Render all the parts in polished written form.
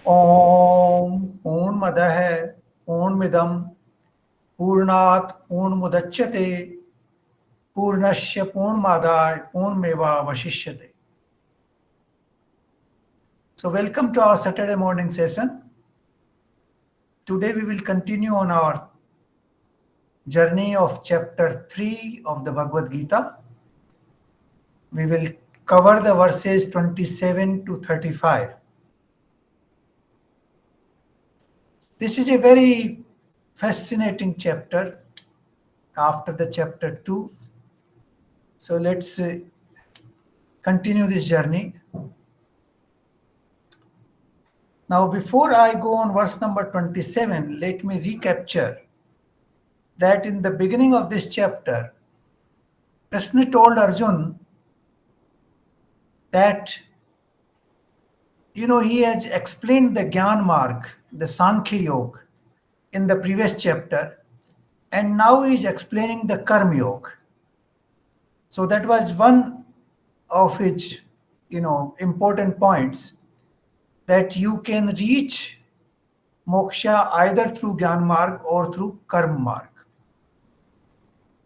ओम पूर्णमदः पूर्णमिदं पूर्णात् पूर्णमुदच्यते पूर्णस्य पूर्णमादाय पूर्णमेवावशिष्यते. So welcome to our Saturday morning session. Today we will continue on our journey of chapter 3 of the Bhagavad Gita. We will cover the verses 27 to 35. This is a very fascinating chapter after the chapter 2. So let's continue this journey. Now, before I go on verse number 27, let me recapture that in the beginning of this chapter, Krishna told Arjun that, he has explained the Gyan Marg, the Sankhya Yoga, in the previous chapter, and now he is explaining the Karma Yoga. So that was one of his, important points, that you can reach moksha either through Gyan Marg or through Karma Marg.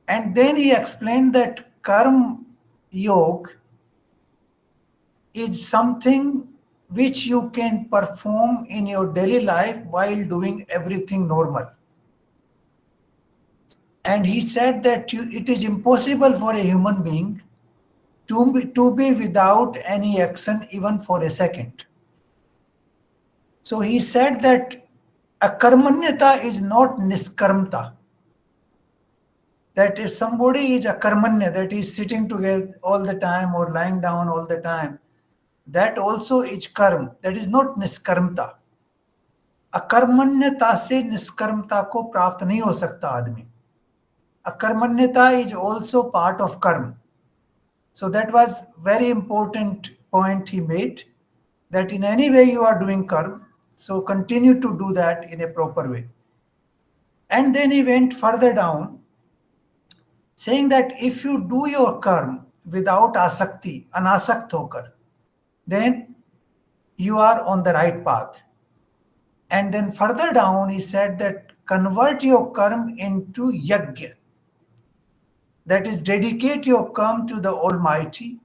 And then he explained that Karma Yoga is something which you can perform in your daily life while doing everything normal. And he said that it is impossible for a human being to be without any action even for a second. So he said that akarmanyata is not niskarmta. That if somebody is akarmanya, that is sitting together all the time or lying down all the time, that also is karma. That is not niskarmta. अकर्मण्यता से निष्कर्मता को प्राप्त नहीं हो सकता आदमी. अकर्मण्यता is also part of karma. So that was very important point he made, that in any way you are doing karma, so continue to do that in a proper way. And then he went further down, saying that if you do your karma without asakti, anasakt hokar, then you are on the right path. And then further down, he said that convert your karma into yajna. That is, dedicate your karma to the Almighty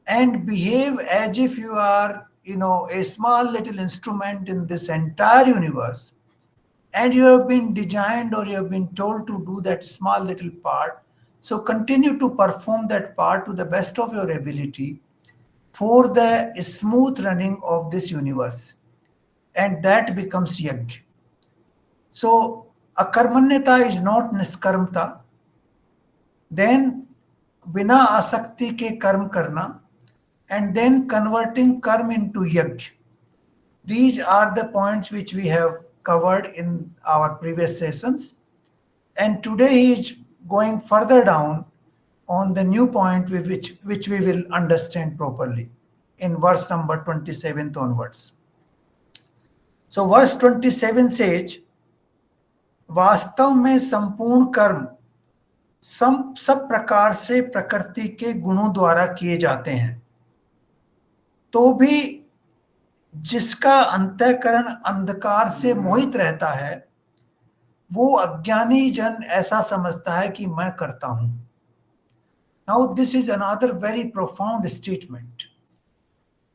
and behave as if you are, a small little instrument in this entire universe. And you have been designed or you have been told to do that small little part. So continue to perform that part to the best of your ability for the smooth running of this universe. And that becomes yajna. So akarmanyata is not niskarmta. Then bina asakti ke karm karna, and then converting karma into yajna. These are the points which we have covered in our previous sessions. And today he is going further down on the new point which we will understand properly in verse number 27 onwards. So verse 27 says, वास्तव में संपूर्ण कर्म सब प्रकार से प्रकृति के गुणों द्वारा किए जाते हैं, तो भी जिसका अंतःकरण अंधकार से मोहित रहता है, वो अज्ञानी जन ऐसा समझता है कि मैं करता हूं. Now this is another very profound statement.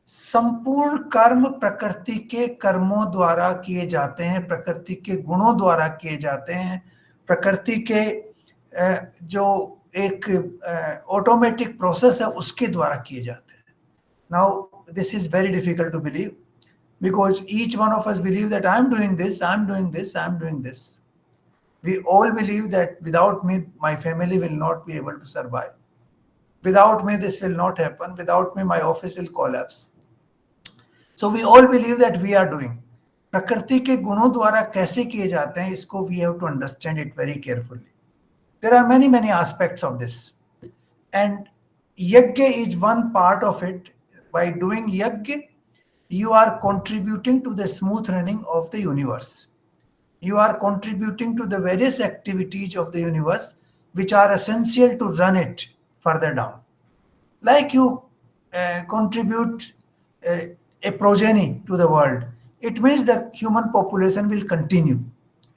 संपूर्ण कर्म प्रकृति के कर्मों द्वारा किए जाते हैं, प्रकृति के गुणों द्वारा किए जाते हैं, प्रकृति के जो एक ऑटोमेटिक प्रोसेस है उसके द्वारा किए जाते हैं. Now this is very difficult to believe, because each one of us believe that I am doing this, I am doing this, I am doing this. We all believe that without me, my family will not be able to survive. Without me, this will not happen. Without me, my office will collapse. So we all believe that we are doing. प्रकृति के गुणों द्वारा कैसे किए जाते हैं, इसको we have to understand it very carefully. There are many aspects of this. And yajna is one part of it. By doing yajna, you are contributing to the smooth running of the universe. You are contributing to the various activities of the universe which are essential to run it further down. Like you contribute a progeny to the world. it means the human population will continue.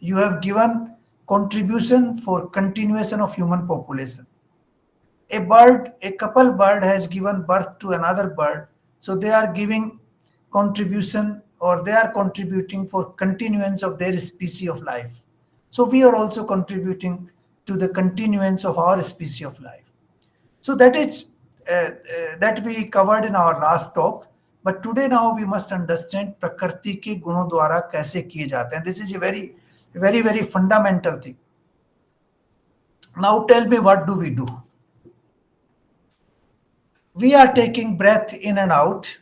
You have given contribution for continuation of human population. A couple bird has given birth to another bird, so they are giving contribution, or they are contributing for continuance of their species of life. So we are also contributing to the continuance of our species of life. So that is that we covered in our last talk. But today now we must understand प्रकृति के गुणों द्वारा कैसे किए जाते हैं. This is a very fundamental thing. Now tell me, what do we do? We are taking breath in and out.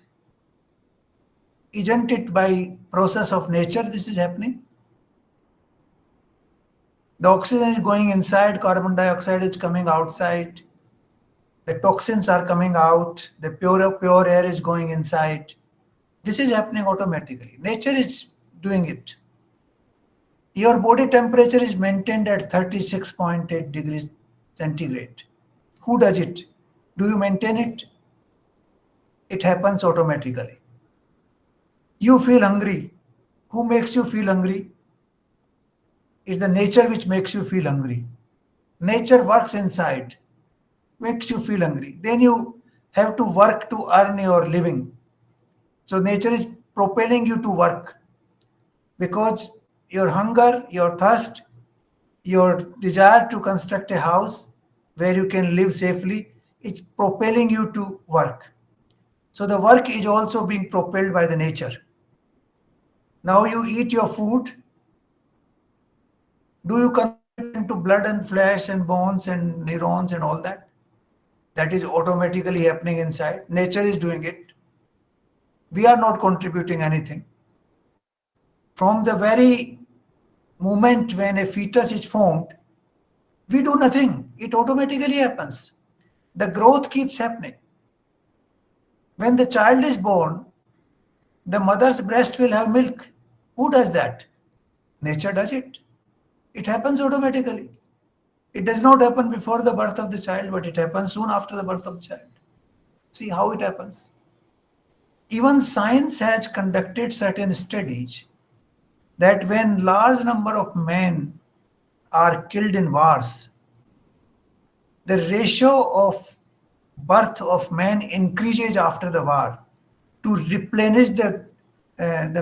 Isn't it by process of nature this is happening? The oxygen is going inside, carbon dioxide is coming outside. The toxins are coming out, the pure air is going inside. This is happening automatically. Nature is doing it. Your body temperature is maintained at 36.8 degrees centigrade. Who does it? Do you maintain it? It happens automatically. You feel hungry. Who makes you feel hungry? It's the nature which makes you feel hungry. Nature works inside, makes you feel hungry. Then you have to work to earn your living. So nature is propelling you to work, because your hunger, your thirst, your desire to construct a house where you can live safely is propelling you to work. So the work is also being propelled by the nature. Now you eat your food. Do you convert it into blood and flesh and bones and neurons and all that? That is automatically happening inside. Nature is doing it. We are not contributing anything. From the very moment when a fetus is formed, we do nothing. It automatically happens. The growth keeps happening. When the child is born, the mother's breast will have milk. Who does that? Nature does it. It happens automatically. It does not happen before the birth of the child, but it happens soon after the birth of the child. See how it happens. Even science has conducted certain studies that when large number of men are killed in wars, the ratio of birth of men increases after the war to replenish the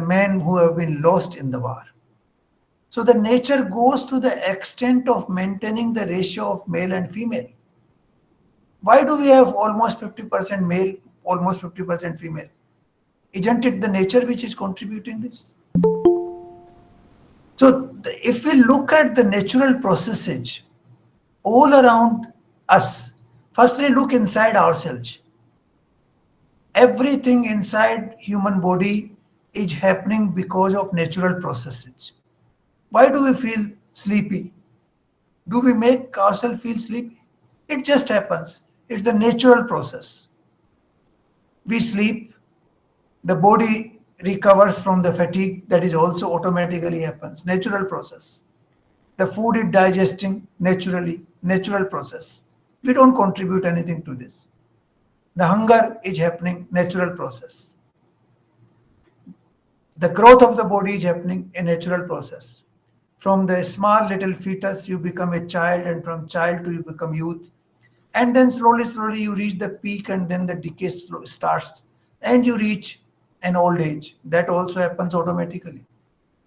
men who have been lost in the war. So the nature goes to the extent of maintaining the ratio of male and female. Why do we have almost 50% male, almost 50% female? Isn't it the nature which is contributing this? So if we look at the natural processes all around us, firstly look inside ourselves. Everything inside human body is happening because of natural processes. Why do we feel sleepy? Do we make ourselves feel sleepy? It just happens. It's the natural process. We sleep, the body recovers from the fatigue, that is also automatically happens. Natural process. The food is digesting naturally, natural process. We don't contribute anything to this. The hunger is happening, natural process. The growth of the body is happening, a natural process. From the small little fetus, you become a child, and from child to you become youth. And then slowly you reach the peak, and then the decay starts, and you reach an old age. That also happens automatically.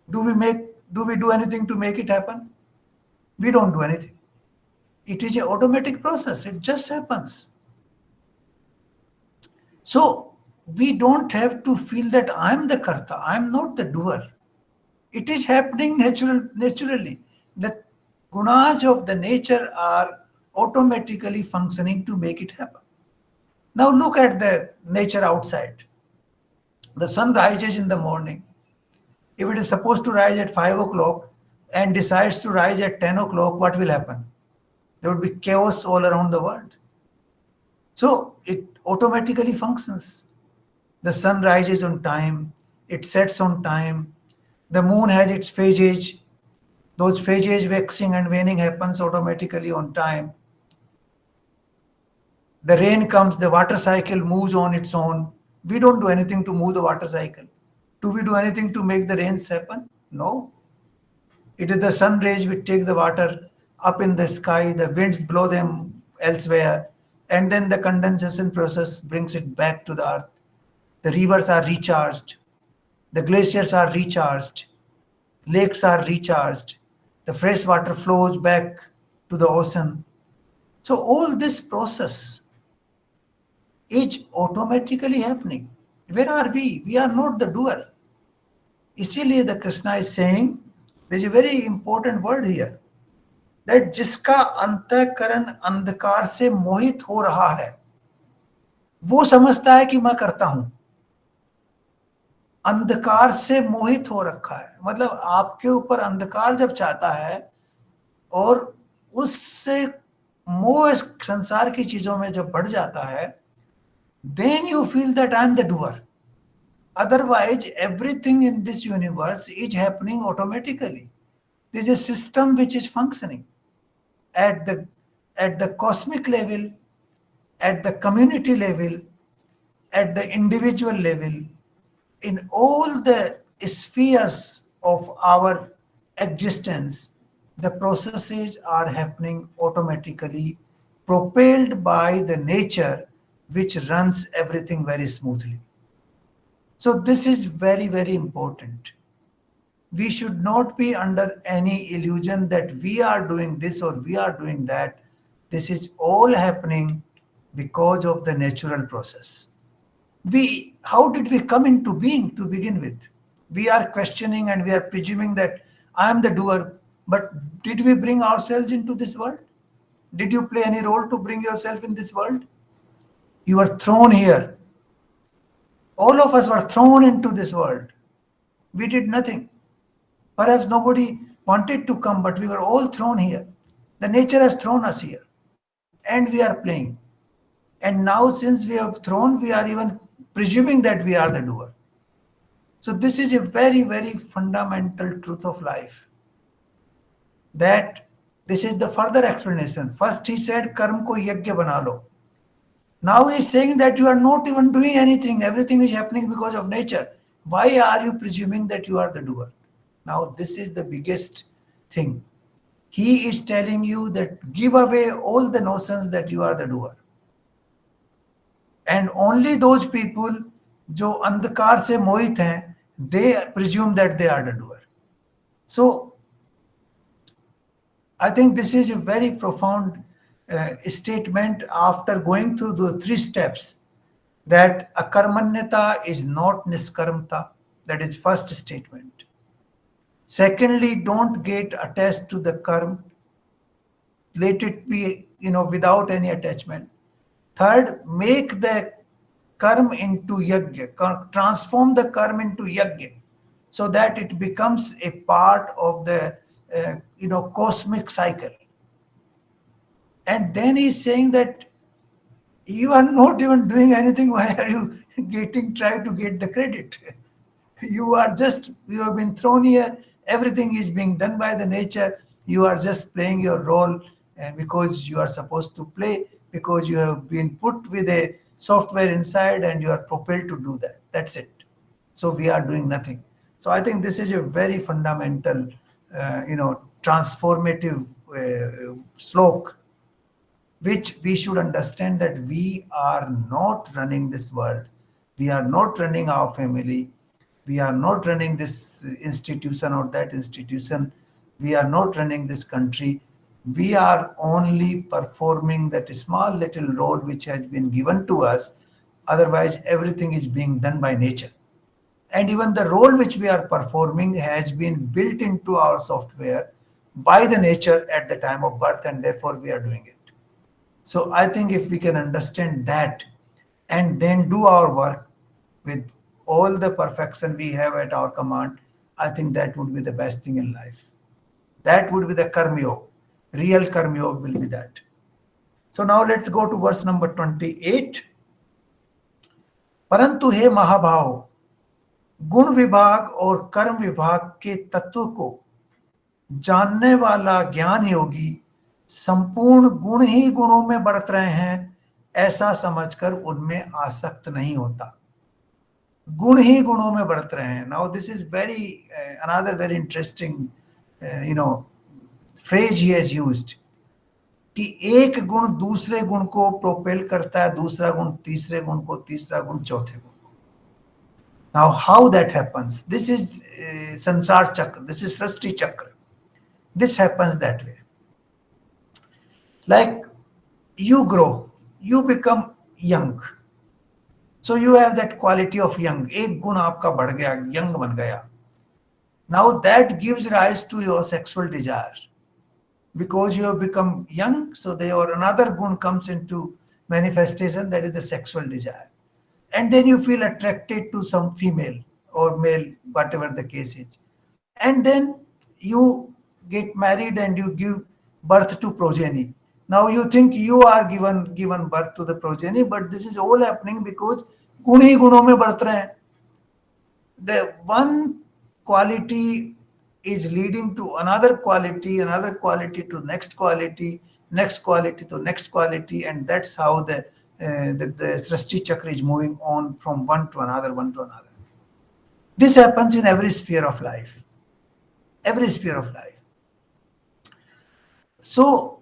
Do we do anything to make it happen? We don't do anything. It is an automatic process. It just happens. So we don't have to feel that I'm the karta. I'm not the doer. It is happening naturally. The gunas of the nature are automatically functioning to make it happen. Now look at the nature outside. The sun rises in the morning. If it is supposed to rise at 5 o'clock and decides to rise at 10 o'clock, what will happen? There would be chaos all around the world. So it automatically functions. The sun rises on time, it sets on time. The moon has its phases. Those phases waxing and waning happens automatically on time. The rain comes, the water cycle moves on its own. We don't do anything to move the water cycle. Do we do anything to make the rains happen? No. It is the sun rays which take the water up in the sky, the winds blow them elsewhere, and then the condensation process brings it back to the earth. The rivers are recharged, the glaciers are recharged, lakes are recharged, the fresh water flows back to the ocean. So all this process is automatically happening. Where are we? We are not the doer. इसीलिए the Krishna is saying, there is a very important word here, that जिसका अंतःकरण अंधकार से मोहित हो रहा है, वो समझता है कि मैं करता हूं. अंधकार से मोहित हो रखा है, मतलब आपके ऊपर अंधकार जब चाहता है और उससे मोह संसार की चीजों में जब बढ़ जाता है, then you feel that I am the doer. Otherwise, everything in this universe is happening automatically. There is a system which is functioning at the cosmic level, at the community level, at the individual level, in all the spheres of our existence. The processes are happening automatically, propelled by the nature which runs everything very smoothly. So this is very, very important. We should not be under any illusion that we are doing this or we are doing that. This is all happening because of the natural process. How did we come into being to begin with? We are questioning and we are presuming that I am the doer, but did we bring ourselves into this world? Did you play any role to bring yourself in this world? You were thrown here. All of us were thrown into this world. We did nothing. Perhaps nobody wanted to come, but we were all thrown here. The nature has thrown us here, and we are playing. And now, since we have thrown, we are even presuming that we are the doer. So this is a very, very fundamental truth of life. That this is the further explanation. First he said, karma ko yajna bana lo. Now he is saying that you are not even doing anything. Everything is happening because of nature. Why are you presuming that you are the doer? Now this is the biggest thing. He is telling you that give away all the notions that you are the doer. And only those people जो अंधकार से मोहित हैं, they presume that they are the doer. So I think this is a very profound statement after going through the 3 steps, that akarmanyata is not niskarmata. That is first statement. Secondly, don't get attached to the karma. Let it be, without any attachment. Third, make the karma into yajna. Transform the karma into yajna, so that it becomes a part of the cosmic cycle. And then he's saying that you are not even doing anything. Why are you trying to get the credit? You have been thrown here. Everything is being done by the nature. You are just playing your role because you are supposed to play, because you have been put with a software inside and you are propelled to do that. That's it. So we are doing nothing. So I think this is a very fundamental, transformative slok, which we should understand, that we are not running this world. We are not running our family. We are not running this institution or that institution. We are not running this country. We are only performing that small little role which has been given to us. Otherwise, everything is being done by nature. And even the role which we are performing has been built into our software by the nature at the time of birth, and therefore we are doing it. So I think if we can understand that and then do our work with all the perfection we have at our command, I think that would be the best thing in life. That would be the karma yoga. Real karma yoga will be that. So now let's go to verse number 28. परंतु हे महाभाव, गुण विभाग और कर्म विभाग के तत्व को जानने वाला ज्ञान योगी संपूर्ण गुण ही गुणों में बरत रहे हैं, ऐसा समझकर उनमें आसक्त नहीं होता. गुण ही गुणों में बरत रहे हैं. Now this is very another very interesting phrase he has used, कि एक गुण दूसरे गुण को प्रोपेल करता है, दूसरा गुण तीसरे गुण को, तीसरा गुण चौथे गुण को. Now how that happens? This is sansar chakra, this is srishti chakra. This happens that way. Like you grow, you become young. So you have that quality of young. एक गुण आपका बढ़ गया, young बन गया. Now that gives rise to your sexual desire. Because you have become young, so there another gun comes into manifestation, that is the sexual desire. And then you feel attracted to some female or male, whatever the case is. And then you get married and you give birth to progeny. Now you think you are given birth to the progeny, but this is all happening because गुण ही गुणों में बढ़त रहे हैं. The one quality is leading to another quality to next quality to next quality, and that's how the Srishti Chakra is moving on from one to another. This happens in every sphere of life. So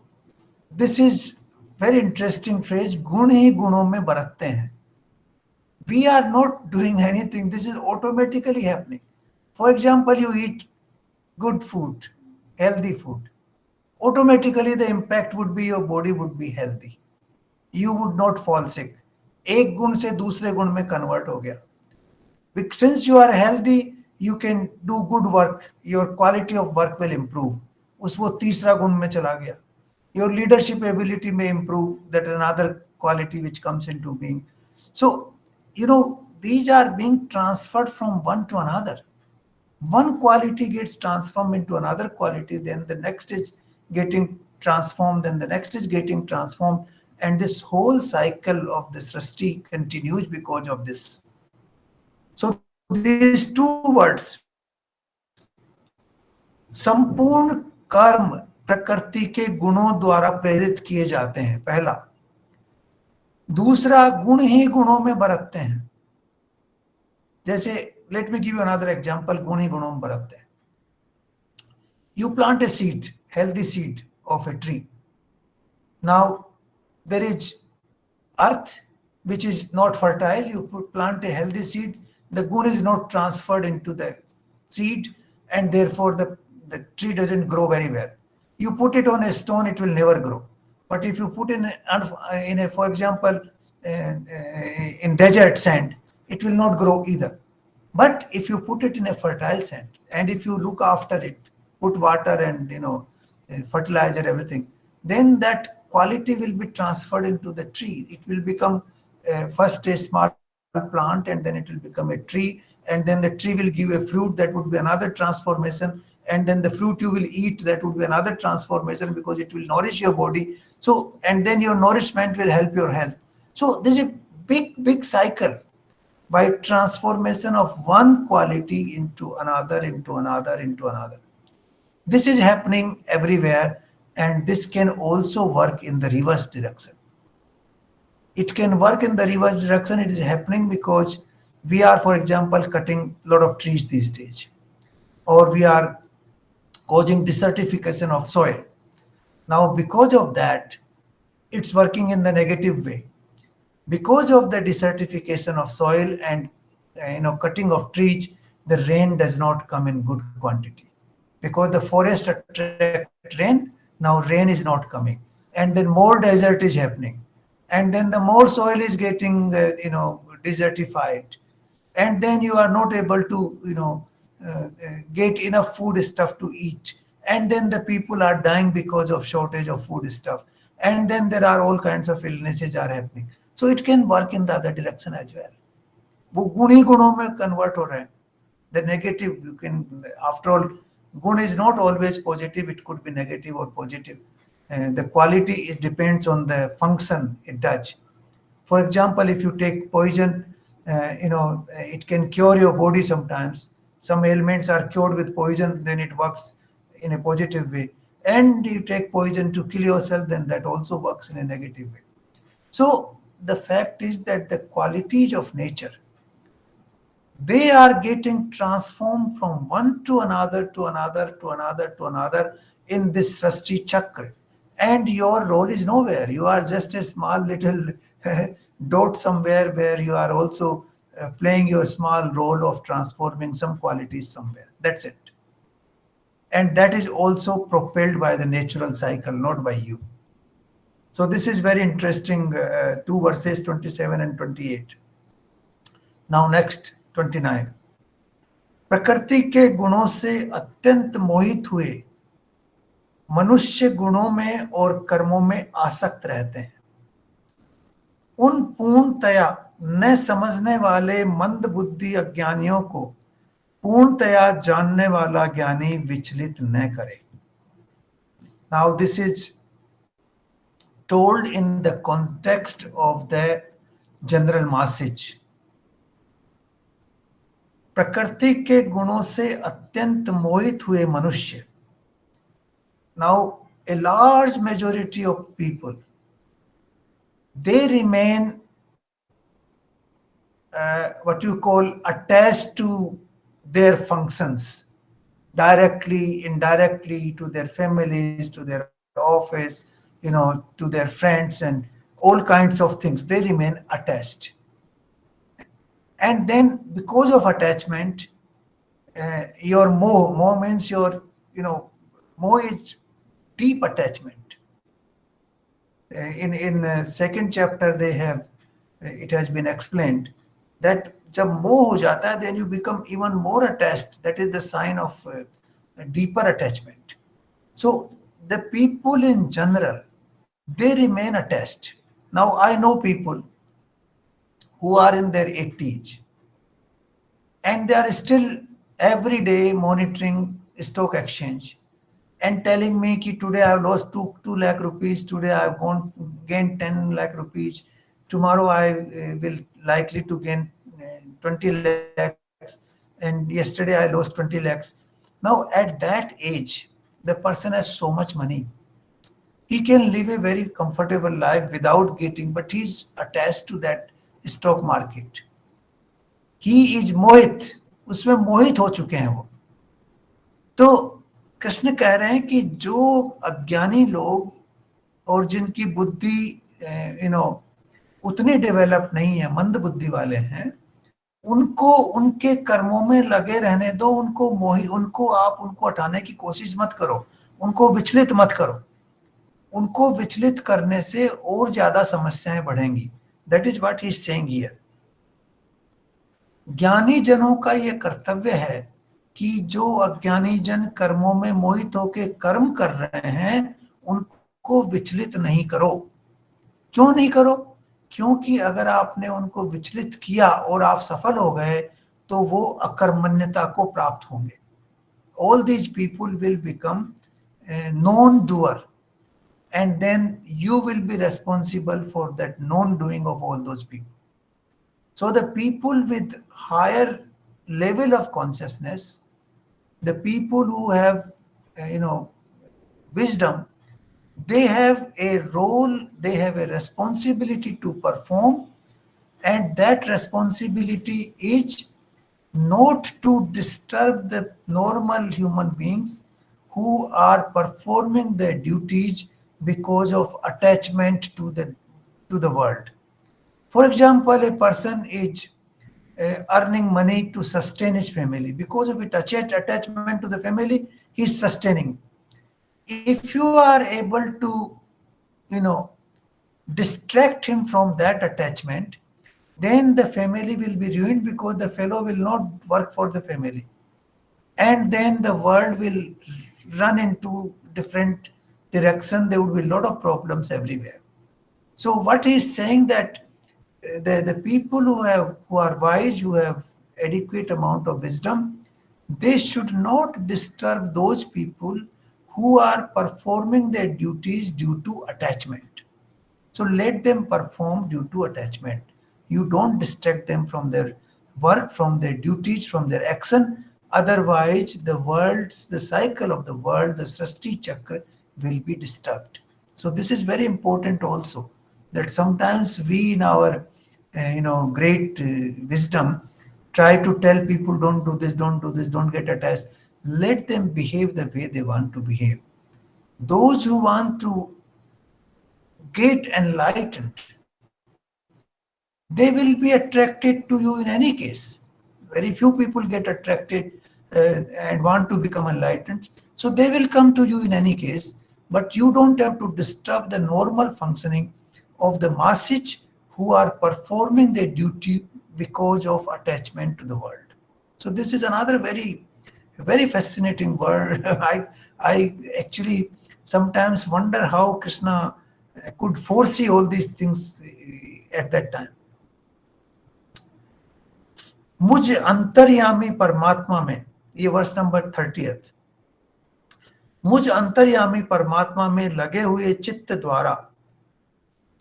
this is very interesting phrase, गुण ही गुणों में बरतते हैं. We are not doing anything, this is automatically happening. For example, you eat good food, healthy food. Automatically the impact would be your body would be healthy. You would not fall sick. एक गुण से दूसरे गुण में convert हो गया. Since you are healthy, you can do good work. Your quality of work will improve. वो तीसरा गुण में चला गया. Your leadership ability may improve. That is another quality which comes into being. So, these are being transferred from one to another. One quality gets transformed into another quality, then the next is getting transformed, then the next is getting transformed, and this whole cycle of this Srishti continues because of this. So these two words, संपूर्ण कर्म प्रकृति के गुणों द्वारा प्रेरित किए जाते हैं, पहला. दूसरा, गुण ही गुणों में बरतते हैं. जैसे let me give you another example, गुण ही गुणों में बरतते हैं. You plant a seed, healthy seed of a tree. Now there is earth which is not fertile. You plant a healthy seed, the gun is not transferred into the seed, and therefore the tree doesn't grow very well. You put it on a stone, it will never grow. But if you put in a for example, in desert sand, it will not grow either. But if you put it in a fertile sand, and if you look after it, put water and fertilizer, everything, then that quality will be transferred into the tree. It will become first a small plant, and then it will become a tree, and then the tree will give a fruit, that would be another transformation, and then the fruit you will eat, that would be another transformation, because it will nourish your body. So, and then your nourishment will help your health. So this is a big cycle, by transformation of one quality into another. This is happening everywhere, and this can also work in the reverse direction. It can work in the reverse direction. It is happening because we are, for example, cutting a lot of trees these days, or we are causing desertification of soil. Now, because of that, it's working in the negative way. Because of the desertification of soil and cutting of trees, the rain does not come in good quantity. Because the forest attract rain, now rain is not coming, and then more desert is happening, and then the more soil is getting desertified, and then you are not able to get enough food stuff to eat, and then the people are dying because of shortage of food stuff, and then there are all kinds of illnesses are happening. So it can work in the other direction as well. वो गुण ही गुणों में convert हो रहे हैं. The negative, you can, after all, gun is not always positive. It could be negative or positive. The quality is depends on the function it does. For example, if you take poison, it can cure your body sometimes. Some ailments are cured with poison, then it works in a positive way. And you take poison to kill yourself, then that also works in a negative way. So the fact is that the qualities of nature they are getting transformed from one to another, to another, to another, to another in this Srishti Chakra. And your role is nowhere. You are just a small little dot somewhere where you are also playing your small role of transforming some qualities somewhere. That's it. And that is also propelled by the natural cycle, not by you. So this is very interesting, 2 verses 27 and 28. Now next, 29. प्रकृति के गुणों से अत्यंत मोहित हुए मनुष्य गुणों में और कर्मों में आसक्त रहते हैं। उन पूर्णतया न समझने वाले मंद बुद्धि अज्ञानियों को पूर्णतया जानने वाला ज्ञानी विचलित न करे। Now this is told in the context of the general message. प्रकृति के गुणों से अत्यंत मोहित हुए मनुष्य. Now a large majority of people, they remain what you call attached to their functions, directly, indirectly, to their families, to their office, to their friends, and all kinds of things. They remain attached. And then because of attachment, your moh means your, moh is deep attachment. In second chapter, it has been explained that जब मोह हो जाता है, then you become even more attached. That is the sign of deeper attachment. So the people in general, they remain attached. Now I know people who are in their 80s and they are still every day monitoring stock exchange and telling me that today I have lost 2 lakh rupees, today I have gained 10 lakh rupees, tomorrow I will likely to gain 20 lakhs, and yesterday I lost 20 lakhs. Now at that age, the person has so much money. He can live a very comfortable life without getting, but he's attached to that stock market. He is मोहित, उसमें मोहित हो चुके हैं वो. तो कृष्ण कह रहे हैं कि जो अज्ञानी लोग और जिनकी बुद्धि उतनी डेवलप नहीं है, मंद बुद्धि वाले हैं, उनको उनके कर्मों में लगे रहने दो. उनको हटाने की कोशिश मत करो, उनको विचलित मत करो. उनको विचलित करने से और ज्यादा समस्याएं बढ़ेंगी. That is what he is saying here. ज्ञानी जनों का यह कर्तव्य है कि जो अज्ञानी जन कर्मों में मोहित होकर कर्म कर रहे हैं, उनको विचलित नहीं करो. क्यों नहीं करो? क्योंकि अगर आपने उनको विचलित किया और आप सफल हो गए, तो वो अकर्मण्यता को प्राप्त होंगे. All these people will become non-doer, and then you will be responsible for that non-doing of all those people. So the people with higher level of consciousness, the people who have, wisdom, they have a role, they have a responsibility to perform, and that responsibility is not to disturb the normal human beings who are performing their duties because of attachment to the world. For example, a person is earning money to sustain his family. Because of attachment to the family, he is sustaining. If you are able to, distract him from that attachment, then the family will be ruined because the fellow will not work for the family. And then the world will run into different direction. There would be a lot of problems everywhere. So what he is saying that the people who are wise, who have adequate amount of wisdom, they should not disturb those people who are performing their duties due to attachment. So let them perform due to attachment. You don't distract them from their work, from their duties, from their action. Otherwise, the cycle of the world, the Srishti Chakra will be disturbed. So this is very important also, that sometimes we in our great wisdom, try to tell people don't do this, don't do this, don't get attached. Let them behave the way they want to behave. Those who want to get enlightened, they will be attracted to you in any case. Very few people get attracted and want to become enlightened. So they will come to you in any case, but you don't have to disturb the normal functioning of the masses who are performing their duty because of attachment to the world. So this is another very fascinating word. I actually sometimes wonder how Krishna could foresee all these things at that time. मुझ अंतर्यामी परमात्मा में, ये वर्ष number 30th, मुझ अंतर्यामी परमात्मा में लगे हुए चित्त द्वारा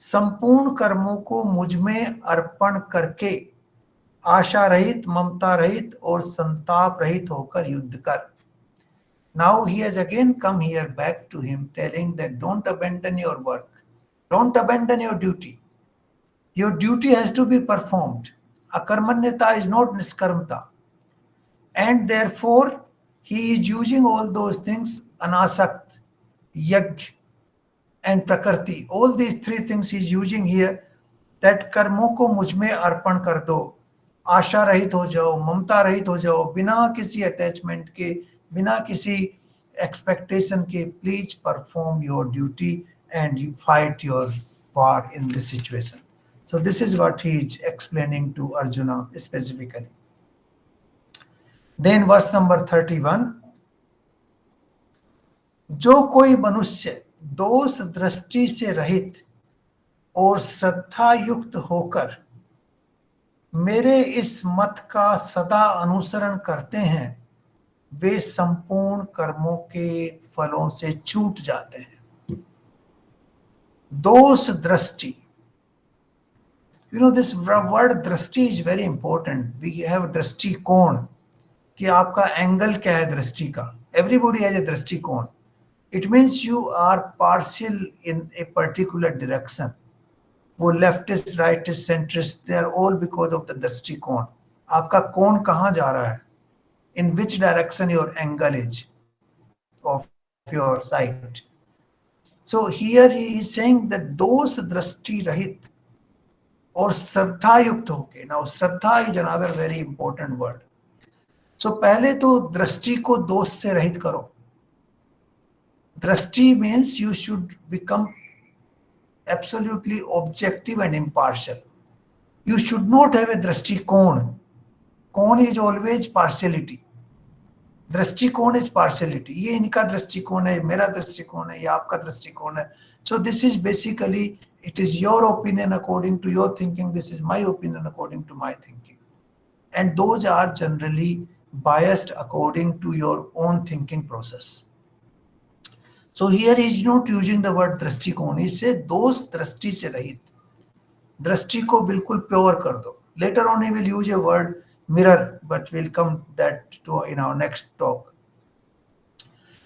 संपूर्ण कर्मों को मुझ में अर्पण करके आशा रहित, ममता रहित और संताप रहित होकर युद्ध कर. Now he has again come here back to him, telling that don't abandon your work, don't abandon your duty. Your duty has to be performed. Akarmanyata is not niskarmata. And therefore, he is using all those things, anasakt, yajna, and prakriti. All these three things he is using here, that कर्मों को मुझ में अर्पण कर दो, आशा रहित हो जाओ, ममता रहित हो जाओ, बिना किसी अटैचमेंट के, बिना किसी एक्सपेक्टेशन के, please perform your duty and you fight your war in this situation. So this is what he is explaining to Arjuna specifically. Then verse number 31. जो कोई मनुष्य दोष दृष्टि से रहित और श्रद्धा युक्त होकर मेरे इस मत का सदा अनुसरण करते हैं, वे संपूर्ण कर्मों के फलों से छूट जाते हैं. दोष दृष्टि. You know, this word दृष्टि is very important. We have दृष्टिकोण, कि आपका एंगल क्या है दृष्टि का. Everybody has a दृष्टिकोण. It means you are partial in a particular direction. वो leftist, rightist, centrist, they are all because of the दृष्टिकोण. आपका कोण कहाँ जा रहा है? In which direction your angle is of your sight. So here he is saying that those दृष्टि रहित और श्रद्धा युक्त होके. Now Shraddha is another very important word. So पहले तो दृष्टि को दोष से रहित करो. दृष्टि means you should become absolutely objective and impartial. You should not have a दृष्टिकोण. कोण is always partiality. दृष्टिकोण is partiality. ये इनका दृष्टिकोण है, मेरा दृष्टिकोण है, ये आपका दृष्टिकोण है. So this is basically, it is your opinion according to your thinking, this is my opinion according to my thinking. And those are generally biased according to your own thinking process. So here he is not using the word दृष्टिकोण. He says दोष दृष्टि से रहित. दृष्टि को बिल्कुल pure कर दो. Later on he will use a word mirror, but we'll come that to in our next talk.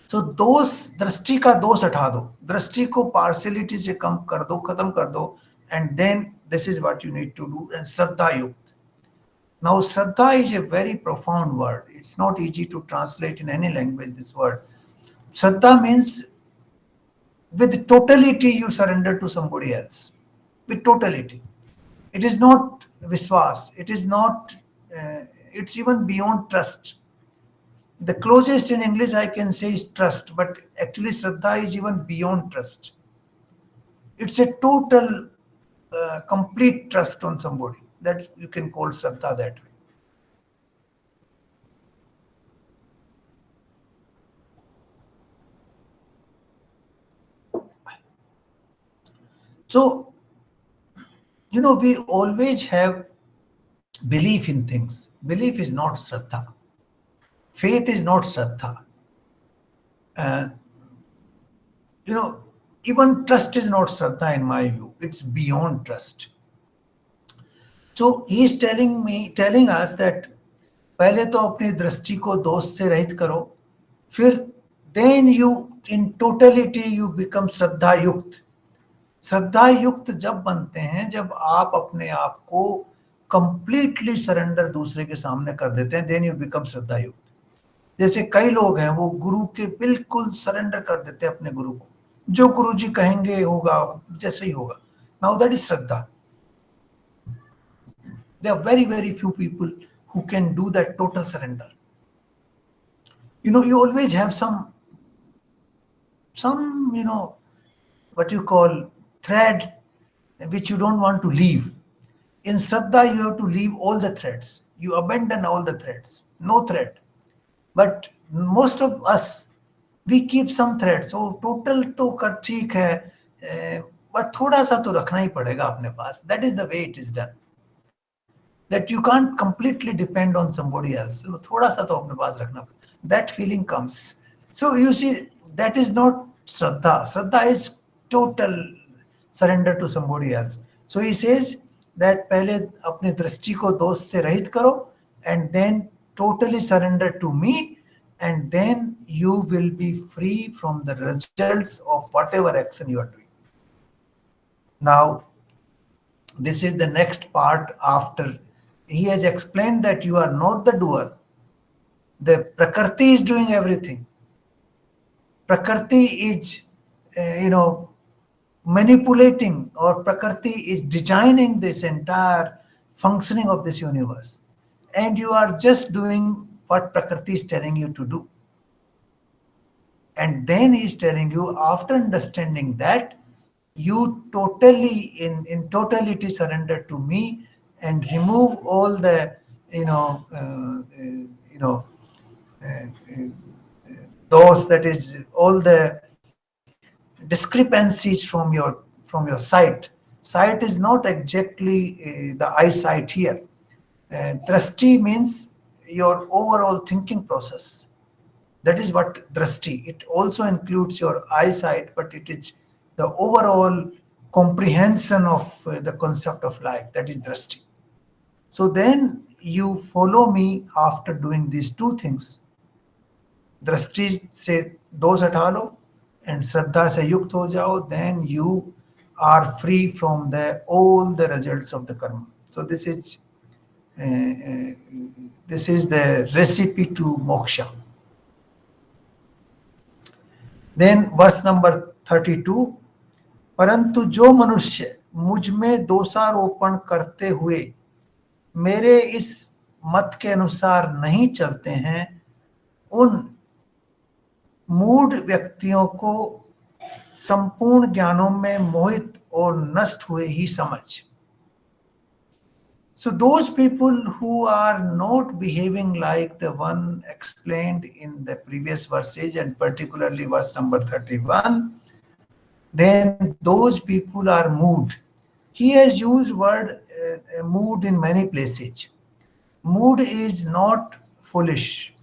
So दोष, दृष्टि का दोष हटा दो. दृष्टि को partiality से कम कर दो, खत्म कर दो. And then this is what you need to do. And श्रद्धा युक्त. Now Shraddha is a very profound word. It's not easy to translate in any language, this word. Shraddha means with totality you surrender to somebody else. With totality. It is not viswas. It is not, it's even beyond trust. The closest in English I can say is trust, but actually Shraddha is even beyond trust. It's a total, complete trust on somebody. That you can call Shraddha that way. So, you know, we always have belief in things. Belief is not Shraddha. Faith is not Shraddha. You know, even trust is not Shraddha in my view. It's beyond trust. So he is telling us that पहले तो अपनी दृष्टि को दोष से रहित करो, फिर then you in totality you become श्रद्धा युक्त. श्रद्धा युक्त जब बनते हैं जब आप अपने आप को कंप्लीटली सरेंडर दूसरे के सामने कर देते हैं, देन यू बिकम श्रद्धा युक्त। जैसे कई लोग हैं वो गुरु के बिल्कुल सरेंडर कर देते हैं अपने गुरु को, जो गुरु जी कहेंगे होगा, जैसे ही होगा। Now that is Shraddha. There are very, very few people who can do that total surrender. You always have some, what you call thread which you don't want to leave. In Shraddha, you have to leave all the threads. You abandon all the threads. No thread. But most of us, we keep some threads. So total तो कर ठीक है, but थोड़ा सा तो रखना ही पड़ेगा अपने पास. That is the way it is done. That you can't completely depend on somebody else. थोड़ा सा तो अपने पास रखना पड़ेगा. That feeling comes. So you see, that is not Shraddha. Shraddha is total surrender to somebody else. So he says that पहले अपनी दृष्टि को दोष से रहित करो, and then totally surrender to me, and then you will be free from the results of whatever action you are doing. Now, this is the next part after he has explained that you are not the doer. The Prakriti is doing everything. Prakriti is, manipulating, or Prakriti is designing this entire functioning of this universe. And you are just doing what Prakriti is telling you to do. And then he is telling you, after understanding that, you totally, in totality, surrender to me and remove all the, those, that is, all the discrepancies from your sight. Sight is not exactly the eyesight here. Drashti means your overall thinking process. That is what drashti. It also includes your eyesight, but it is the overall comprehension of the concept of life. That is drashti. So then you follow me after doing these two things. Drashti से दोष हटा लो and श्रद्धा से युक्त हो जाओ, then you are free from all the results of the karma. So this is the recipe to moksha. Then verse number 32, परंतु जो मनुष्य मुझ में दोषारोपण करते हुए मेरे इस मत के अनुसार नहीं चलते हैं, उन मूढ़ व्यक्तियों को संपूर्ण ज्ञानों में मोहित और नष्ट हुए ही समझ. So those people who are not behaving like the one explained in the previous verses, and particularly verse number 31, then those people are mood. He has used word mood in many places. Mood is not foolish.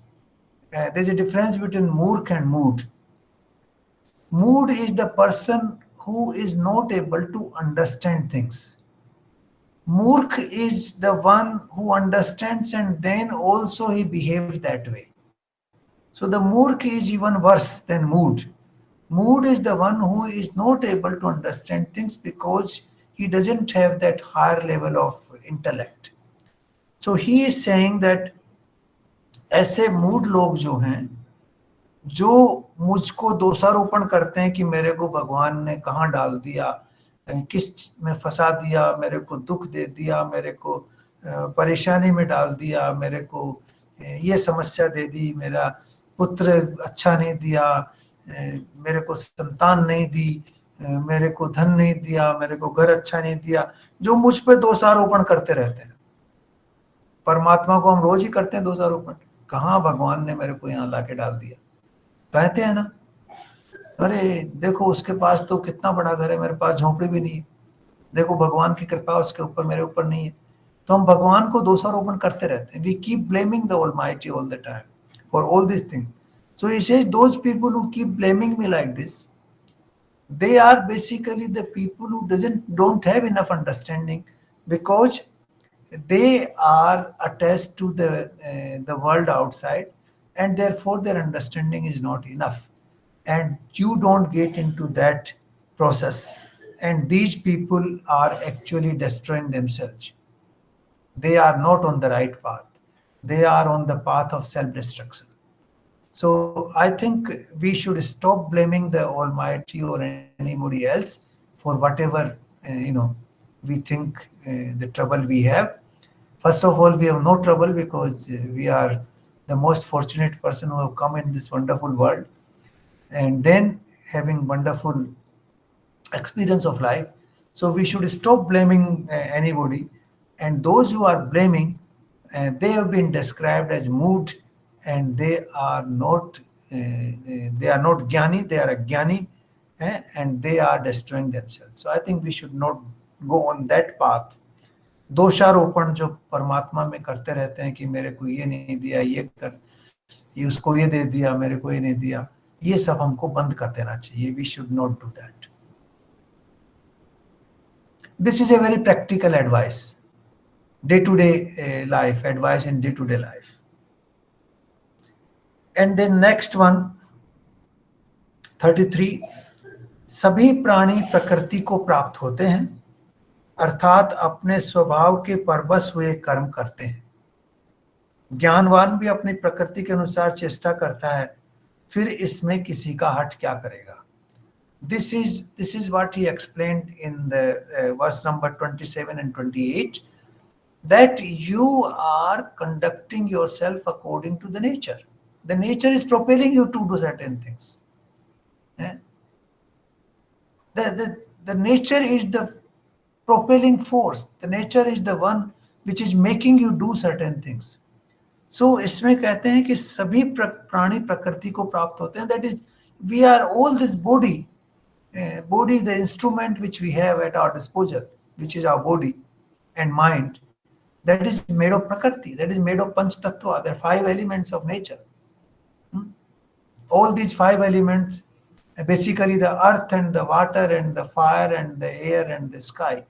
There's a difference between murk and mood. Mood is the person who is not able to understand things. Murk is the one who understands and then also he behaves that way. So the murk is even worse than mood. Mood is the one who is not able to understand things because he doesn't have that higher level of intellect. So he is saying that ऐसे mood लोग जो हैं, जो मुझको दोषारोपण करते हैं कि मेरे को भगवान ने कहाँ डाल दिया, किस में फंसा दिया, मेरे को दुख दे दिया, मेरे को परेशानी में डाल दिया, मेरे को ये समस्या दे दी, मेरा पुत्र अच्छा नहीं दिया, मेरे को संतान नहीं दी, मेरे को धन नहीं दिया, मेरे को घर अच्छा नहीं दिया, जो मुझ पर दोषारोपण करते रहते हैं. परमात्मा को हम रोज ही करते हैं दोषारोपण. कहाँ भगवान ने मेरे को यहाँ लाके डाल दिया, कहते हैं ना, अरे देखो उसके पास तो कितना बड़ा घर है, मेरे पास झोंपड़ी भी नहीं है, देखो भगवान की कृपा उसके ऊपर, मेरे ऊपर नहीं है. तो हम भगवान को दोषारोपण करते रहते हैं. We keep blaming the almighty all the time for all this thing. So he says those people who keep blaming me like this, they are basically the people who don't have enough understanding, because they are attached to the world outside, and therefore their understanding is not enough, and you don't get into that process, and these people are actually destroying themselves. they are not on the right path. They are on the path of self-destruction. So I think we should stop blaming the Almighty or anybody else for whatever we think the trouble we have. First of all, we have no trouble because we are the most fortunate person who have come in this wonderful world, and then having wonderful experience of life. So we should stop blaming anybody. And those who are blaming, they have been described as mood, and they are not jnani, they are a jnani, and they are destroying themselves. So I think we should not go on that path. दोषारोपण जो परमात्मा में करते रहते हैं कि मेरे को ये नहीं दिया, ये कर, ये उसको ये दे दिया, मेरे को ये नहीं दिया, ये सब हमको बंद कर देना चाहिए. We should not do that. This is a very practical advice, day-to-day life, advice in day-to-day life. And then next one, 33, सभी प्राणी प्रकृति को प्राप्त होते हैं, अर्थात अपने स्वभाव के परवश हुए कर्म करते हैं. ज्ञानवान भी अपनी प्रकृति के अनुसार चेष्टा करता है, फिर इसमें किसी का हट क्या करेगा. This is what he explained in the verse number 27 and 28, that you are conducting yourself according to the nature. The nature is propelling you to do certain things. The nature is the propelling force. The nature is the one which is making you do certain things. So इसमें कहते हैं कि सभी प्राणी प्रकृति को प्राप्त होते हैं. That is, we are all this body, the instrument which we have at our disposal, which is our body and mind, that is made of prakriti, that is made of panch tattva. There are 5 elements of nature. All these 5 elements, basically the earth and the water and the fire and the air and the sky,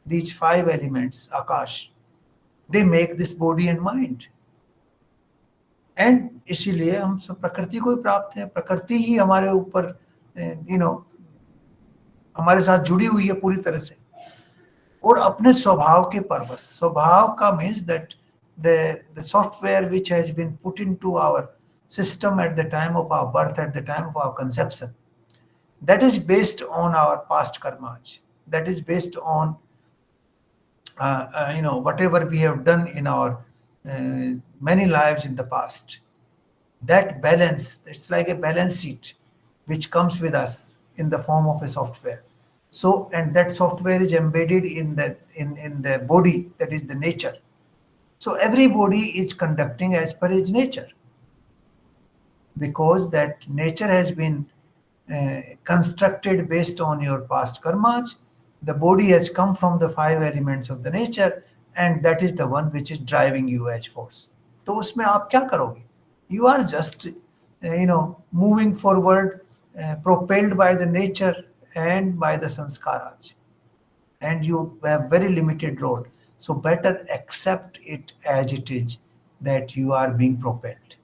these 5 elements, akash, they make this body and mind. And इसीलिए हम सब प्रकृति को ही प्राप्त हैं. प्रकृति ही हमारे ऊपर हमारे साथ जुड़ी हुई है पूरी तरह से, और अपने स्वभाव के परवश. स्वभाव का means that the software which has been put into our system at the time of our birth, at the time of our conception, that is based on our past karmas, that is based on whatever we have done in our many lives in the past. That balance, it's like a balance sheet which comes with us in the form of a software. So, and that software is embedded in the body, that is the nature. So every body is conducting as per its nature, because that nature has been constructed based on your past karmas. The body has come from the 5 elements of the nature, and that is the one which is driving you as force. तो उसमें आप क्या करोगे? You are just moving forward, propelled by the nature and by the sanskaras, and you have very limited role. So better accept it as it is, that you are being propelled,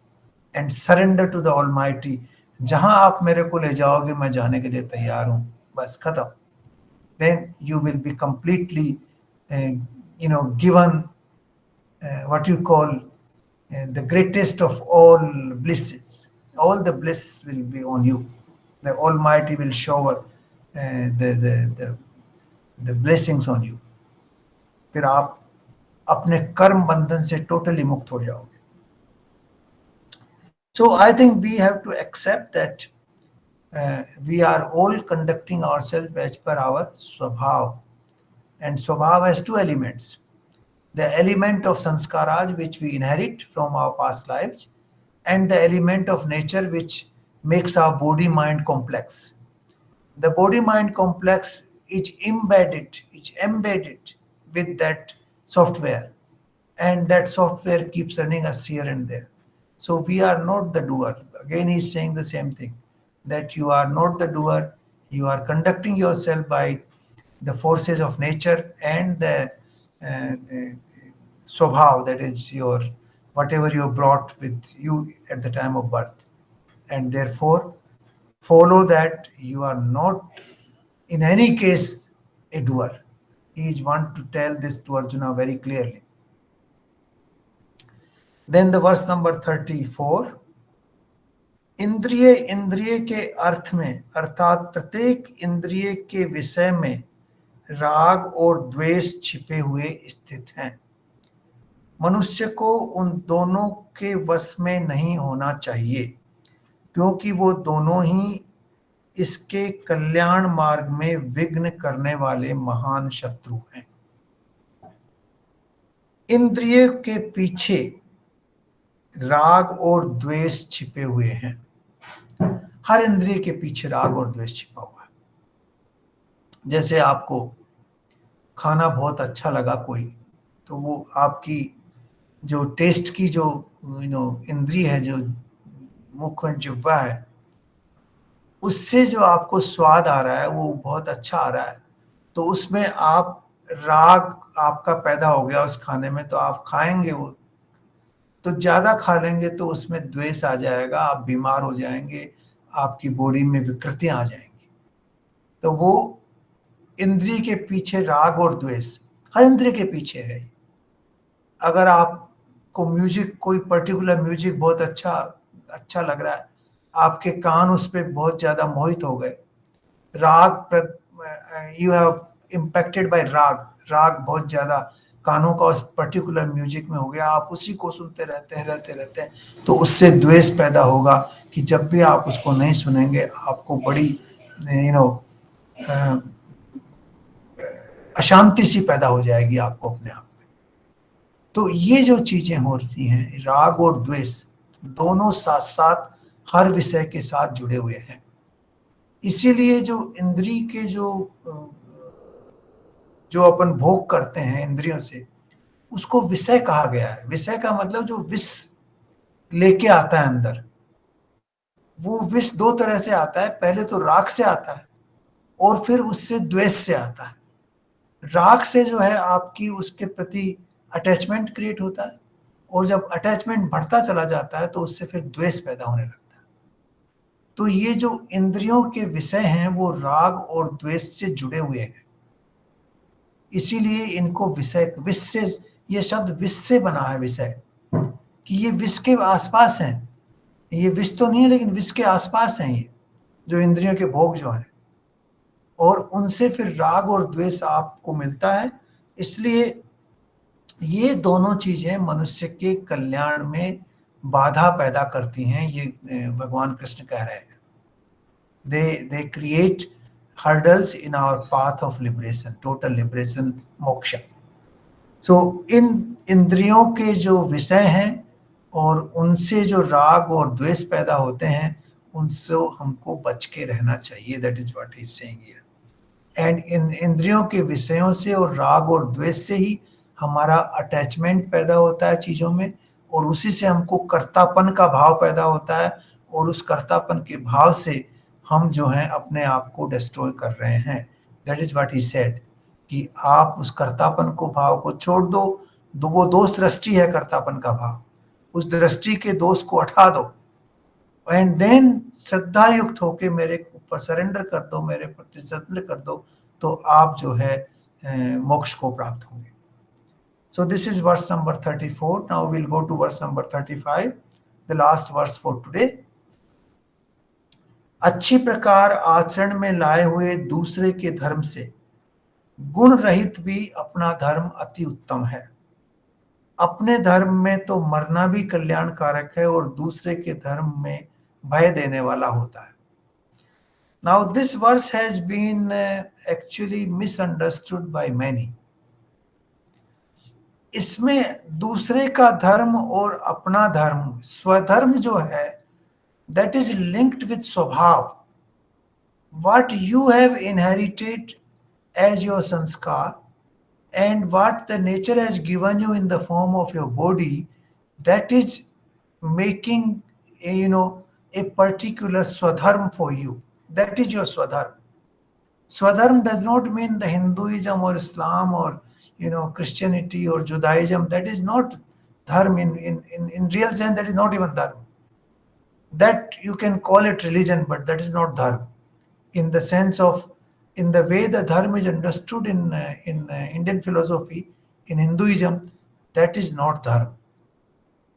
and surrender to the Almighty. जहां आप मेरे को ले जाओगे मैं जाने के लिए तैयार हूं, बस खत्म. Then you will be completely given what you call the greatest of all blisses. All the bliss will be on you. The Almighty will shower the blessings on you. फिर आप अपने कर्म बंधन से totally मुक्त हो जाओगे. So I think we have to accept that we are all conducting ourselves as per our swabhav. And swabhav has 2 elements. The element of sanskaras which we inherit from our past lives, and the element of nature which makes our body-mind complex. The body-mind complex is embedded with that software, and that software keeps running us here and there. So we are not the doer. Again, he's saying the same thing, that you are not the doer. You are conducting yourself by the forces of nature and the swabhav, that is your whatever you brought with you at the time of birth. And therefore, follow that. You are not in any case a doer. He is want to tell this to Arjuna very clearly. Then the verse number 34, इंद्रिय इंद्रिय के अर्थ में अर्थात प्रत्येक इंद्रिय के विषय में राग और द्वेष छिपे हुए स्थित हैं। मनुष्य को उन दोनों के वश में नहीं होना चाहिए, क्योंकि वो दोनों ही इसके कल्याण मार्ग में विघ्न करने वाले महान शत्रु हैं। इंद्रिय के पीछे राग और द्वेष छिपे हुए हैं। हर इंद्रिय के पीछे राग और द्वेष छिपा हुआ है। जैसे आपको खाना बहुत अच्छा लगा कोई, तो वो आपकी जो टेस्ट की जो इंद्रिय है, जो मुख और जिह्वा है, उससे जो आपको स्वाद आ रहा है वो बहुत अच्छा आ रहा है, तो उसमें आप राग आपका पैदा हो गया उस खाने में, तो आप खाएंगे वो, तो ज्यादा खा लेंगे तो उसमें द्वेष आ जाएगा, आप बीमार हो जाएंगे, आपकी बॉडी में विकृतियां आ जाएंगी। तो वो इंद्रिय के पीछे राग और द्वेष हर इंद्रिय के पीछे है। अगर आपको म्यूजिक, कोई पर्टिकुलर म्यूजिक बहुत अच्छा लग रहा है, आपके कान उस पर बहुत ज्यादा मोहित हो गए, यू हैव इम्पैक्टेड बाय राग, राग बहुत ज्यादा कानों का उस पर्टिकुलर म्यूजिक में हो गया, आप उसी को सुनते रहते हैं, तो उससे द्वेष पैदा होगा कि जब भी आप उसको नहीं सुनेंगे आपको बड़ी अशांति सी पैदा हो जाएगी आपको अपने आप में। तो ये जो चीजें हो रही हैं, राग और द्वेष दोनों साथ साथ हर विषय के साथ जुड़े हुए हैं। इसीलिए जो इंद्रिय के जो अपन भोग करते हैं इंद्रियों से, उसको विषय कहा गया है। विषय का मतलब जो विष लेके आता है अंदर, वो विष दो तरह से आता है। पहले तो राग से आता है और फिर उससे द्वेष से आता है। राग से जो है आपकी उसके प्रति अटैचमेंट क्रिएट होता है, और जब अटैचमेंट बढ़ता चला जाता है तो उससे फिर द्वेष पैदा होने लगता है। तो ये जो इंद्रियों के विषय हैं वो राग और द्वेष से जुड़े हुए हैं। इसीलिए इनको विषय, विष से, ये शब्द विष से बना है, विषय, कि ये विष के आसपास हैं। ये विष तो नहीं है लेकिन विष के आसपास हैं ये जो इंद्रियों के भोग जो हैं, और उनसे फिर राग और द्वेष आपको मिलता है। इसलिए ये दोनों चीजें मनुष्य के कल्याण में बाधा पैदा करती हैं। ये भगवान कृष्ण कह रहे हैं, they create hurdles in our path of liberation, total liberation, मोक्ष। सो इन इंद्रियों के जो विषय हैं और उनसे जो राग और द्वेष पैदा होते हैं, उनसे हमको बच के रहना चाहिए। That is what he is saying here. And in इंद्रियों के विषयों से और राग और द्वेष से ही हमारा अटैचमेंट पैदा होता है चीजों में, और उसी से हमको कर्तापन का भाव पैदा होता है, और उस कर्तापन के भाव से हम जो हैं अपने आप को डिस्ट्रॉय कर रहे हैं। That is what he said, कि आप उस कर्तापन को भाव को छोड़ दो। वो दोष दृष्टि है कर्तापन का भाव, उस दृष्टि के दोष को हटा दो, एंड देन श्रद्धा युक्त होके मेरे ऊपर सरेंडर कर दो, मेरे प्रति सरेंडर कर दो, तो आप जो है मोक्ष को प्राप्त होंगे। So this is verse number 34. Now will go to verse number 35, the last verse for today. अच्छी प्रकार आचरण में लाए हुए दूसरे के धर्म से गुण रहित भी अपना धर्म अति उत्तम है। अपने धर्म में तो मरना भी कल्याणकारक है, और दूसरे के धर्म में भय देने वाला होता है। Now this verse has been actually misunderstood by many. इसमें दूसरे का धर्म और अपना धर्म, स्वधर्म जो है, that is linked with स्वभाव, what you have inherited as your sanskar, and what the nature has given you in the form of your body, that is making a particular swadharma for you. That is your swadharma. Swadharma does not mean the Hinduism or Islam or Christianity or Judaism. That is not dharma in real sense. That is not even dharma. That you can call it religion, but that is not dharma in the sense of, in the way the dharma is understood in Indian philosophy, in Hinduism, that is not dharma.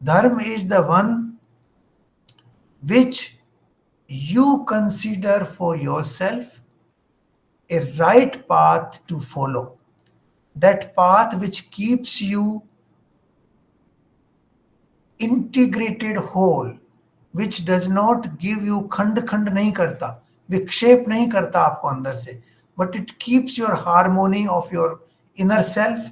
Dharma is the one which you consider for yourself a right path to follow. That path which keeps you integrated whole, which does not give you खंड खंड नहीं करता, विक्षेप नहीं करता आपको अंदर से, but it keeps your harmony of your inner self,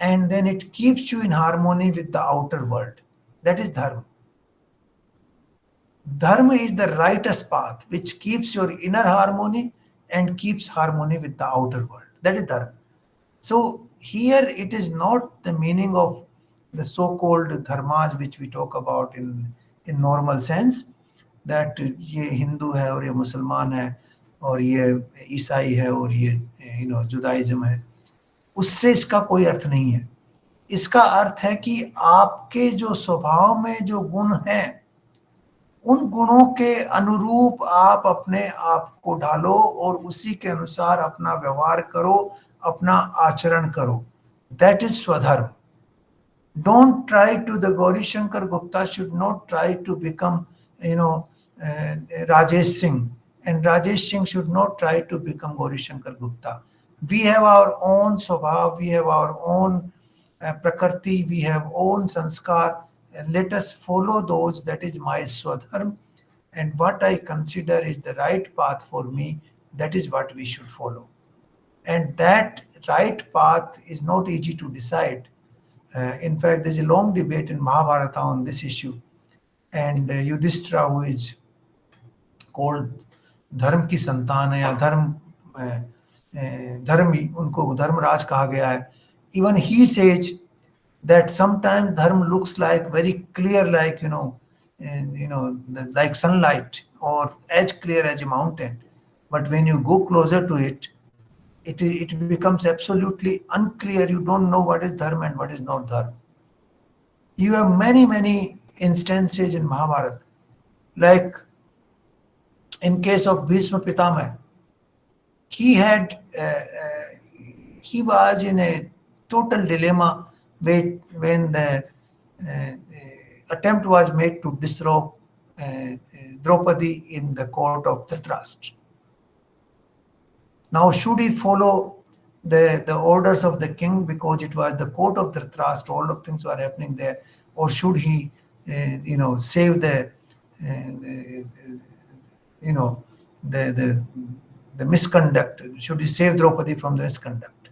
and then it keeps you in harmony with the outer world. That is dharma. Dharma is the righteous path which keeps your inner harmony and keeps harmony with the outer world. That is dharma. So here it is not the meaning of the so-called dharmas which we talk about in normal sense, that ये हिंदू है और ये मुसलमान है और ये ईसाई है और ये जुदाइज्म है. उससे इसका कोई अर्थ नहीं है. इसका अर्थ है कि आपके जो स्वभाव में जो गुण हैं, उन गुणों के अनुरूप आप अपने आप को डालो और उसी के अनुसार अपना व्यवहार करो, अपना आचरण करो. That is Swadharma. Don't try to, the Gauri Shankar Gupta should not try to become, Rajesh Singh. And Rajesh Singh should not try to become Gauri Shankar Gupta. We have our own Swabhav, we have our own Prakriti, we have own Sanskar. Let us follow those. That is my Swadharma. And what I consider is the right path for me, that is what we should follow. And that right path is not easy to decide. In fact, there's a long debate in Mahabharata on this issue. And Yudhishthira, who is called धर्म की संतान है या धर्म उनको धर्मराज कहा गया है, even he says that sometimes dharma looks like very clear, like like sunlight, or as clear as a mountain, but when you go closer to it, it becomes absolutely unclear. You don't know what is dharma and what is not dharma. You have many instances in Mahabharata, like in case of Bhishma Pitama. He was in a total dilemma when the attempt was made to disrobe Draupadi in the court of Dhritarashtra. Now, should he follow the orders of the king because it was the court of Dhritarashtra, all of things were happening there, or should he, save the misconduct? Should he save Draupadi from the misconduct?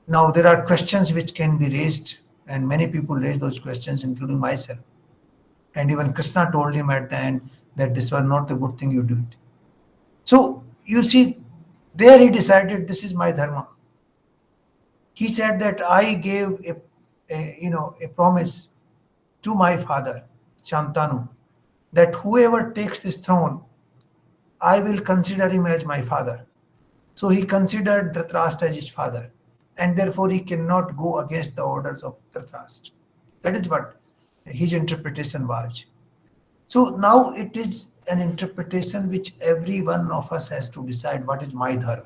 Now, there are questions which can be raised, and many people raise those questions, including myself. And even Krishna told him at the end that this was not the good thing you did. So, you see, there he decided, this is my dharma. He said that I gave a promise to my father, Shantanu, that whoever takes this throne, I will consider him as my father. So he considered Dhritarashtra as his father, and therefore he cannot go against the orders of Dhritarashtra. That is what his interpretation was. So now it is an interpretation which every one of us has to decide, what is my dharma.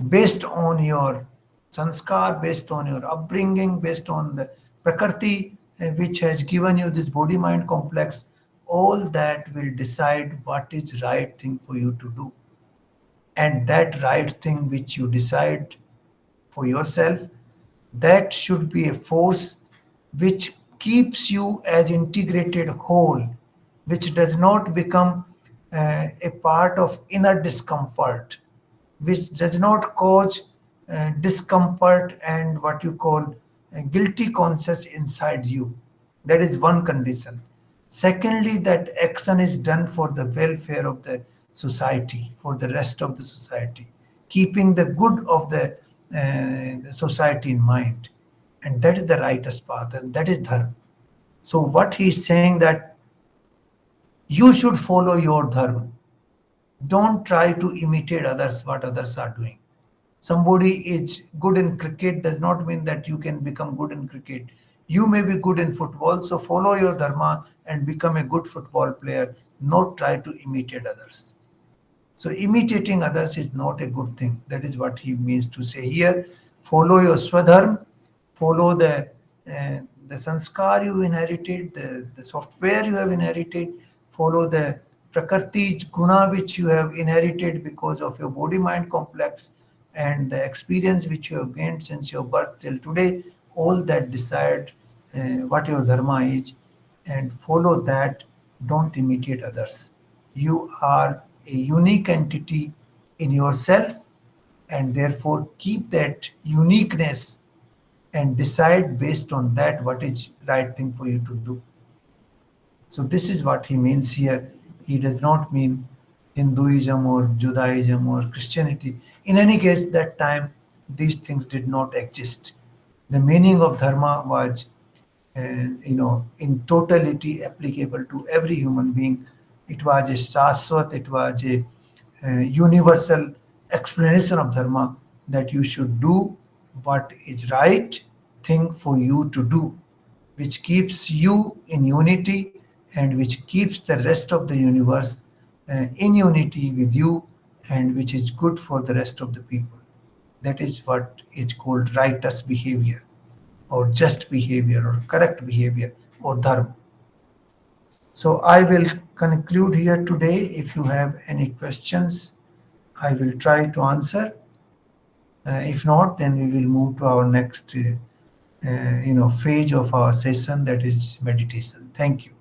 Based on your sanskar, based on your upbringing, based on the prakriti which has given you this body-mind complex, all that will decide what is right thing for you to do. And that right thing which you decide for yourself, that should be a force which keeps you as integrated whole, which does not become a part of inner discomfort, which does not cause discomfort and what you call a guilty conscience inside you. That is one condition. Secondly, that action is done for the welfare of the society, for the rest of the society, keeping the good of the society in mind. And that is the righteous path, and that is dharma. So what he is saying, that you should follow your dharma. Don't try to imitate others, what others are doing. Somebody is good in cricket does not mean that you can become good in cricket. You may be good in football, so follow your dharma and become a good football player, not try to imitate others. So imitating others is not a good thing. That is what he means to say here. Follow your swadharma, follow the the sanskar you inherited, the software you have inherited, follow the prakrti guna which you have inherited because of your body mind complex and the experience which you have gained since your birth till today, all that decide what your dharma is, and follow that. Don't imitate others. You are a unique entity in yourself, and therefore keep that uniqueness and decide based on that what is right thing for you to do. So this is what he means here. He does not mean Hinduism or Judaism or Christianity. In any case, that time these things did not exist. The meaning of dharma was, in totality applicable to every human being. It was a shaswat, it was a universal explanation of dharma, that you should do what is right thing for you to do, which keeps you in unity and which keeps the rest of the universe in unity with you, and which is good for the rest of the people. That is what is called righteous behavior, or just behavior, or correct behavior, or dharma. So I will conclude here today. If you have any questions, I will try to answer. If not, then we will move to our next phase of our session, that is meditation. Thank you.